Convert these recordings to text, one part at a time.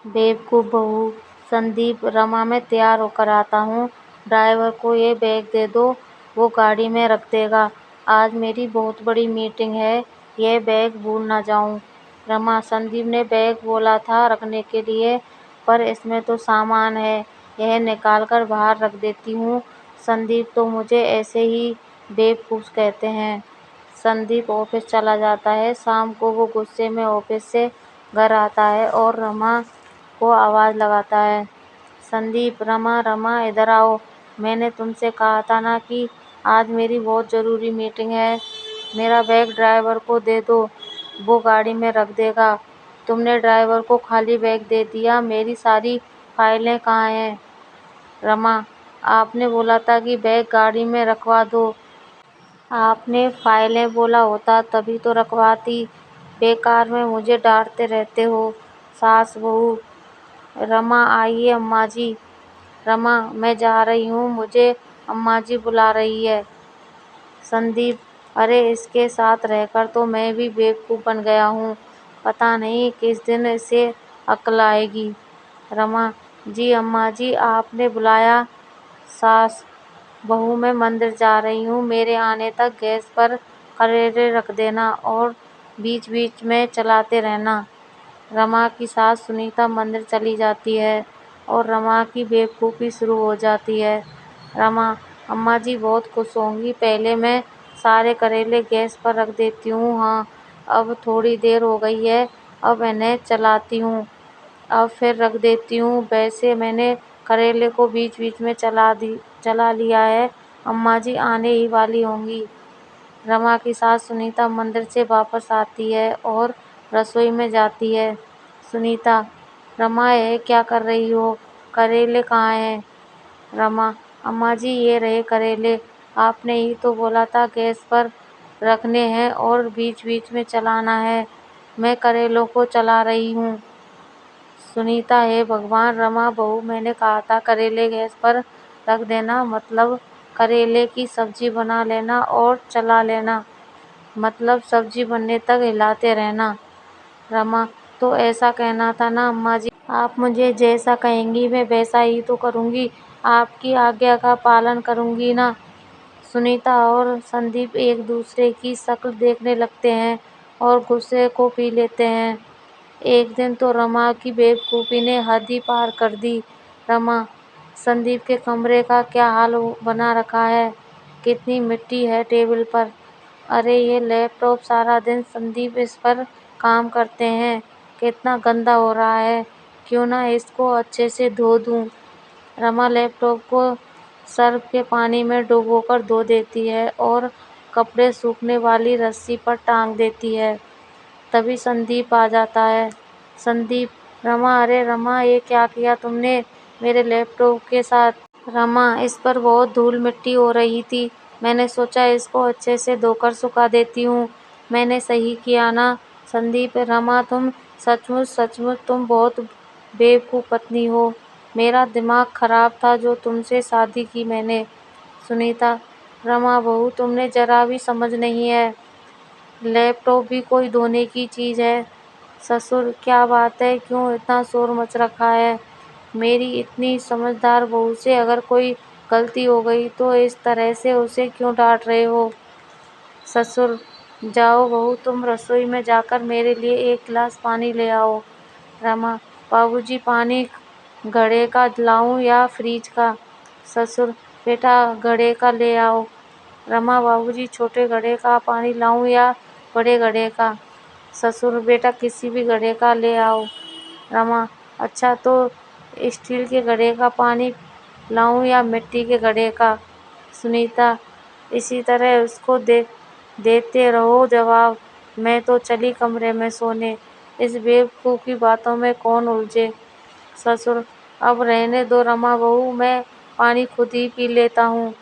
बेवकूफ़ बहू। संदीप, रमा मैं तैयार होकर आता हूँ। ड्राइवर को ये बैग दे दो, वो गाड़ी में रख देगा। आज मेरी बहुत बड़ी मीटिंग है, यह बैग भूल ना जाऊँ। रमा, संदीप ने बैग बोला था रखने के लिए, पर इसमें तो सामान है, यह निकाल कर बाहर रख देती हूँ। संदीप तो मुझे ऐसे ही बेवकूफ़ कहते हैं। संदीप ऑफिस चला जाता है। शाम को वो गुस्से में ऑफिस से घर आता है और रमा को आवाज़ लगाता है। संदीप, रमा, रमा इधर आओ। मैंने तुमसे कहा था ना कि आज मेरी बहुत ज़रूरी मीटिंग है। मेरा बैग ड्राइवर को दे दो, वो गाड़ी में रख देगा। तुमने ड्राइवर को खाली बैग दे दिया, मेरी सारी फाइलें कहाँ हैं? रमा, आपने बोला था कि बैग गाड़ी में रखवा दो। आपने फाइलें बोला होता तभी तो रखवाती। बेकार में मुझे डांटते रहते हो, सास बहू। रमा, आइए अम्मा जी। रमा, मैं जा रही हूँ, मुझे अम्मा जी बुला रही है। संदीप, अरे इसके साथ रहकर तो मैं भी बेवकूफ़ बन गया हूँ, पता नहीं किस दिन इसे अक्ल आएगी। रमा, जी अम्मा जी, आपने बुलाया? सास बहू, मैं मंदिर जा रही हूँ, मेरे आने तक गैस पर करेले रख देना और बीच बीच में चलाते रहना। रमा की सास सुनीता मंदिर चली जाती है और रमा की बेवकूफ़ी शुरू हो जाती है। रमा, अम्मा जी बहुत खुश होंगी, पहले मैं सारे करेले गैस पर रख देती हूँ। हाँ, अब थोड़ी देर हो गई है, अब इन्हें चलाती हूँ, अब फिर रख देती हूँ। वैसे मैंने करेले को बीच बीच में चला लिया है, अम्मा जी आने ही वाली होंगी। रमा की सास सुनीता मंदिर से वापस आती है और रसोई में जाती है। सुनीता, रमा ये क्या कर रही हो? करेले कहाँ हैं? रमा, अम्मा जी ये रहे करेले, आपने ही तो बोला था गैस पर रखने हैं और बीच बीच में चलाना है, मैं करेलों को चला रही हूँ। सुनीता, हे भगवान, रमा बहू, मैंने कहा था करेले गैस पर रख देना, मतलब करेले की सब्जी बना लेना और चला लेना, मतलब सब्जी बनने तक हिलाते रहना। रमा, तो ऐसा कहना था ना अम्मा जी। आप मुझे जैसा कहेंगी मैं वैसा ही तो करूँगी, आपकी आज्ञा का पालन करूँगी ना। सुनीता और संदीप एक दूसरे की शक्ल देखने लगते हैं और गुस्से को पी लेते हैं। एक दिन तो रमा की बेवकूफ़ी ने हद ही पार कर दी। रमा, संदीप के कमरे का क्या हाल बना रखा है, कितनी मिट्टी है टेबल पर। अरे ये लैपटॉप, सारा दिन संदीप इस पर काम करते हैं, कितना गंदा हो रहा है, क्यों ना इसको अच्छे से धो दूँ। रमा लैपटॉप को सर्फ के पानी में डुबोकर धो देती है और कपड़े सूखने वाली रस्सी पर टांग देती है। तभी संदीप आ जाता है। संदीप, रमा, अरे रमा ये क्या किया तुमने मेरे लैपटॉप के साथ? रमा, इस पर बहुत धूल मिट्टी हो रही थी, मैंने सोचा इसको अच्छे से धोकर सुखा देती हूँ, मैंने सही किया ना? संदीप, रमा तुम सचमुच सचमुच तुम बहुत बेवकूफ़ पत्नी हो, मेरा दिमाग खराब था जो तुमसे शादी की मैंने। सुनीता, रमा बहू तुमने जरा भी समझ नहीं है, लैपटॉप भी कोई धोने की चीज़ है। ससुर, क्या बात है, क्यों इतना शोर मच रखा है? मेरी इतनी समझदार बहू से अगर कोई गलती हो गई तो इस तरह से उसे क्यों डांट रहे हो? ससुर, जाओ बहू तुम रसोई में जाकर मेरे लिए एक गिलास पानी ले आओ। रमा, बाबूजी पानी घड़े का लाऊं या फ्रिज का? ससुर, बेटा घड़े का ले आओ। रमा, बाबूजी छोटे घड़े का पानी लाऊं या बड़े घड़े का? ससुर, बेटा किसी भी घड़े का ले आओ। रमा, अच्छा तो स्टील के घड़े का पानी लाऊं या मिट्टी के घड़े का? सुनीता, इसी तरह उसको देते रहो जवाब, मैं तो चली कमरे में सोने, इस बेवकूफ़ की बातों में कौन उलझे। ससुर, अब रहने दो रमा बहू, मैं पानी खुद ही पी लेता हूँ,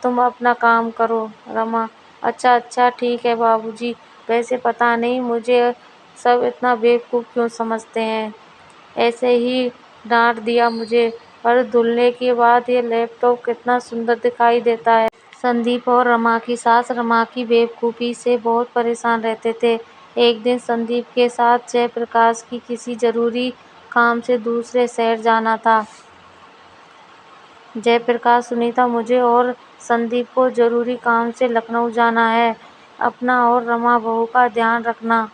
तुम अपना काम करो। रमा, अच्छा अच्छा ठीक है बाबूजी, वैसे पता नहीं मुझे सब इतना बेवकूफ़ क्यों समझते हैं, ऐसे ही डांट दिया मुझे, पर धुलने के बाद ये लैपटॉप कितना सुंदर दिखाई देता है। संदीप और रमा की सास रमा की बेवकूफ़ी से बहुत परेशान रहते थे। एक दिन संदीप के साथ जयप्रकाश की किसी ज़रूरी काम से दूसरे शहर जाना था। जयप्रकाश, सुनीता, मुझे और संदीप को जरूरी काम से लखनऊ जाना है। अपना और रमा बहू का ध्यान रखना।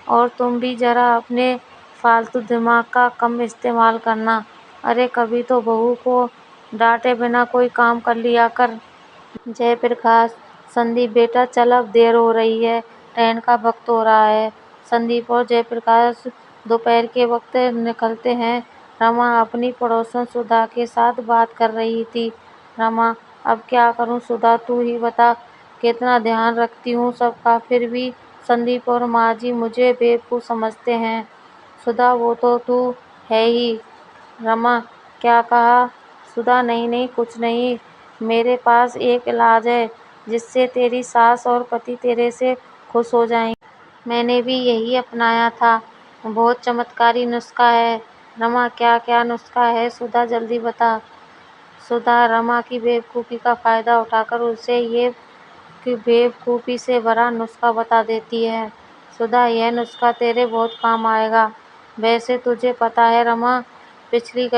और तुम भी जरा अपने फालतू दिमाग का कम इस्तेमाल करना। अरे कभी तो बहू को डांटे बिना कोई काम कर लिया कर। जयप्रकाश, संदीप बेटा चल, अब देर हो रही है, ट्रेन का वक्त हो रहा है। संदीप और जयप्रकाश दोपहर के वक्त निकलते हैं। रमा अपनी पड़ोसन सुधा के साथ बात कर रही थी। रमा, अब क्या करूं सुधा, तू ही बता। कितना ध्यान रखती हूँ सबका, फिर भी संदीप और माँ जी मुझे बेवकूफ़ समझते हैं। सुधा, वो तो तू है ही। रमा, क्या कहा? सुधा, नहीं नहीं, कुछ नहीं। मेरे पास एक इलाज है जिससे तेरी सास और पति तेरे से खुश हो जाएंगे। मैंने भी यही अपनाया था। बहुत चमत्कारी नुस्खा है। रमा, क्या क्या नुस्खा है सुधा, जल्दी बता। सुधा रमा की बेवकूफ़ी का फ़ायदा उठाकर उसे ये कि बेवकूफ़ी से भरा नुस्खा बता देती है। सुधा, यह नुस्खा तेरे बहुत काम आएगा। वैसे तुझे पता है रमा, पिछली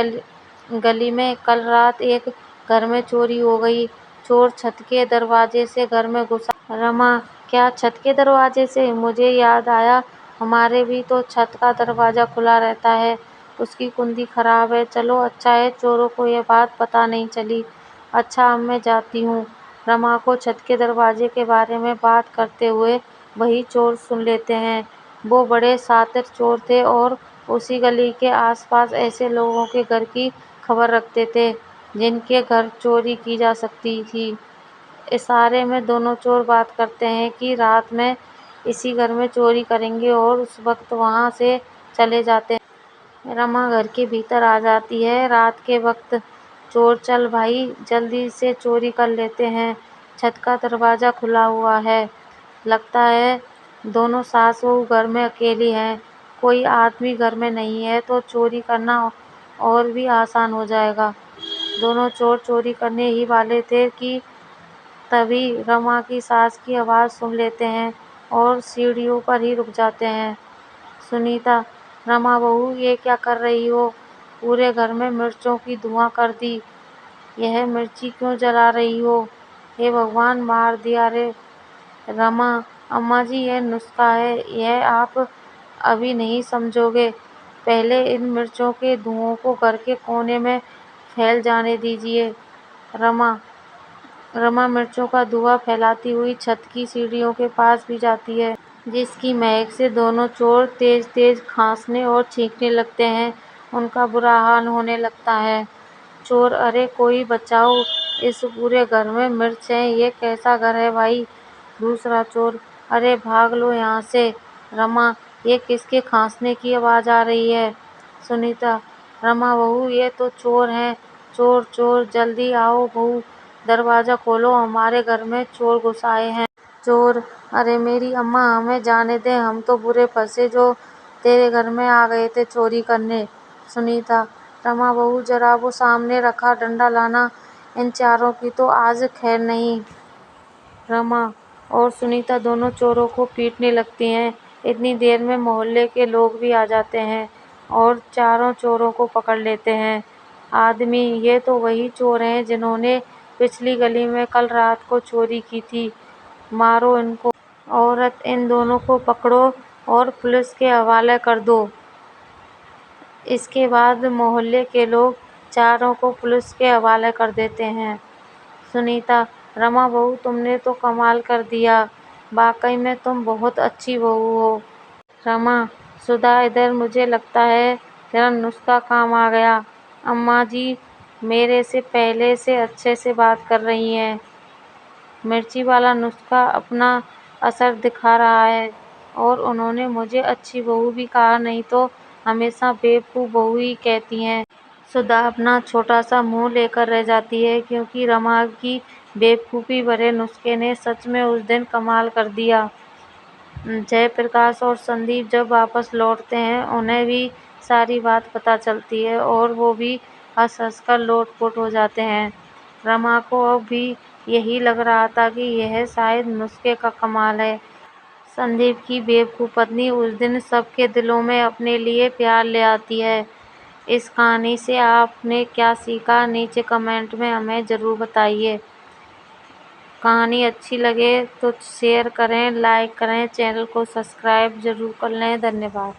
गली में कल रात एक घर में चोरी हो गई। चोर छत के दरवाजे से घर में घुसा। रमा, क्या छत के दरवाजे से? मुझे याद आया, हमारे भी तो छत का दरवाजा खुला रहता है। उसकी कुंडी खराब है। चलो, अच्छा है चोरों को यह बात पता नहीं चली। अच्छा, अब मैं जाती हूँ। रमा को छत के दरवाजे के बारे में बात करते हुए वही चोर सुन लेते हैं। वो बड़े शातिर चोर थे और उसी गली के आसपास ऐसे लोगों के घर की खबर रखते थे जिनके घर चोरी की जा सकती थी। इशारे में दोनों चोर बात करते हैं कि रात में इसी घर में चोरी करेंगे और उस वक्त वहां से चले जाते हैं। रमा घर के भीतर आ जाती है। रात के वक्त चोर, चल भाई जल्दी से चोरी कर लेते हैं। छत का दरवाजा खुला हुआ है। लगता है दोनों सास बहू घर में अकेली हैं। कोई आदमी घर में नहीं है तो चोरी करना और भी आसान हो जाएगा। दोनों चोर चोरी करने ही वाले थे कि तभी रमा की सास की आवाज़ सुन लेते हैं और सीढ़ियों पर ही रुक जाते हैं। सुनीता, रमा बहू ये क्या कर रही हो? पूरे घर में मिर्चों की धुआं कर दी। यह मिर्ची क्यों जला रही हो? हे भगवान, मार दिया रे। रमा, अम्मा जी यह नुस्खा है, यह आप अभी नहीं समझोगे। पहले इन मिर्चों के धुओं को घर के कोने में फैल जाने दीजिए। रमा रमा मिर्चों का धुआं फैलाती हुई छत की सीढ़ियों के पास भी जाती है, जिसकी महक से दोनों चोर तेज तेज खांसने और छींकने लगते हैं। उनका बुरा हाल होने लगता है। चोर, अरे कोई बचाओ, इस पूरे घर में मिर्च है, ये कैसा घर है भाई? दूसरा चोर, अरे भाग लो यहाँ से। रमा, ये किसके खांसने की आवाज़ आ रही है? सुनीता, रमा बहू ये तो चोर हैं। चोर चोर, जल्दी आओ बहू, दरवाज़ा खोलो, हमारे घर में चोर घुस आए हैं। चोर, अरे मेरी अम्मा, हमें जाने दे, हम तो बुरे फंसे जो तेरे घर में आ गए थे चोरी करने। सुनीता, रमा बहू जरा वो सामने रखा डंडा लाना, इन चारों की तो आज खैर नहीं। रमा और सुनीता दोनों चोरों को पीटने लगती हैं। इतनी देर में मोहल्ले के लोग भी आ जाते हैं और चारों चोरों को पकड़ लेते हैं। आदमी, ये तो वही चोर हैं जिन्होंने पिछली गली में कल रात को चोरी की थी। मारो इनको। औरत, इन दोनों को पकड़ो और पुलिस के हवाले कर दो। इसके बाद मोहल्ले के लोग चारों को पुलिस के हवाले कर देते हैं। सुनीता, रमा बहू तुमने तो कमाल कर दिया, वाकई में तुम बहुत अच्छी बहू हो। रमा, सुधा इधर, मुझे लगता है तेरा नुस्खा काम आ गया। अम्मा जी मेरे से पहले से अच्छे से बात कर रही हैं। मिर्ची वाला नुस्खा अपना असर दिखा रहा है और उन्होंने मुझे अच्छी बहू भी कहा, नहीं तो हमेशा बेवकूफ़ बहू ही कहती हैं। सुधा अपना छोटा सा मुंह लेकर रह जाती है क्योंकि रमा की बेवकूफ़ी भरे नुस्खे ने सच में उस दिन कमाल कर दिया। जयप्रकाश और संदीप जब वापस लौटते हैं उन्हें भी सारी बात पता चलती है और वो भी हंस हंस कर लोटपोट हो जाते हैं। रमा को अब भी यही लग रहा था कि यह शायद नुस्खे का कमाल है। संदीप की बेवकूफ़ पत्नी उस दिन सबके दिलों में अपने लिए प्यार ले आती है। इस कहानी से आपने क्या सीखा? नीचे कमेंट में हमें ज़रूर बताइए। कहानी अच्छी लगे तो शेयर करें, लाइक करें, चैनल को सब्सक्राइब ज़रूर कर लें। धन्यवाद।